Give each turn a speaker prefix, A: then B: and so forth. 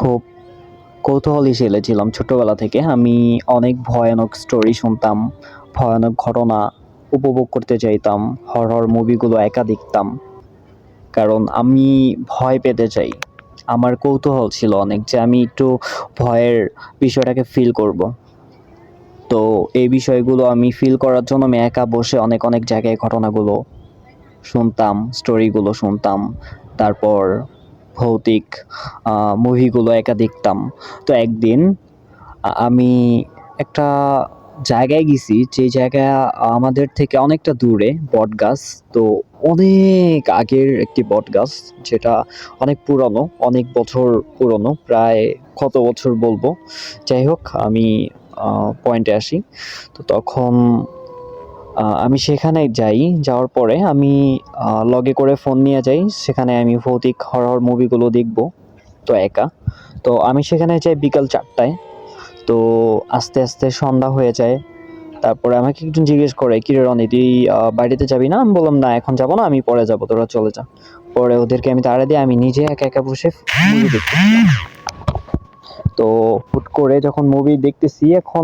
A: খুব কৌতূহলী ছেলে ছিলাম ছোটবেলা থেকে। আমি অনেক ভয়ানক স্টোরি শুনতাম, ভয়ানক ঘটনা উপভোগ করতে চাইতাম। হরর মুভিগুলো একা দেখতাম। কারণ আমি ভয় পেতে চাই। আমার কৌতূহল ছিল অনেক যে আমি একটু ভয়ের বিষয়টাকে ফিল করব। তো এই বিষয়গুলো আমি ফিল করার জন্য আমি একা বসে অনেক অনেক জায়গায় ঘটনাগুলো শুনতাম, স্টোরিগুলো শুনতাম। তারপর ভৌতিক মুভিগুলো একা দেখতাম। তো একদিন আমি একটা জায়গায় গেছি, যে জায়গা আমাদের থেকে অনেকটা দূরে, বটগাছ। তো অনেক আগের একটি বটগাছ, যেটা অনেক পুরনো, অনেক বছর পুরনো, প্রায় কত বছর বলবো। যাই হোক, আমি পয়েন্টে আসি। তো তখন আমি সেখানে যাই। যাওয়ার পরে আমি লগে করে ফোন নিয়ে যাই। সেখানে আমি ভৌতিক হরর মুভিগুলো দেখব, তো একা। তো আমি সেখানে যাই বিকাল 4টায়। তো আস্তে আস্তে সন্ধ্যা হয়ে যায়। তারপরে আমাকে একজন জিজ্ঞেস করে, কিরে রনি, তুই বাড়িতে যাবি না? আমি বললাম, না এখন যাবো না, আমি পরে যাবো, তোরা চলে যা। পরে ওদেরকে আমি তাড়া দিয়ে আমি নিজে একা একা বসে মুভি দেখতেছিলাম। তো হুট করে যখন মুভি দেখতেছি, এখন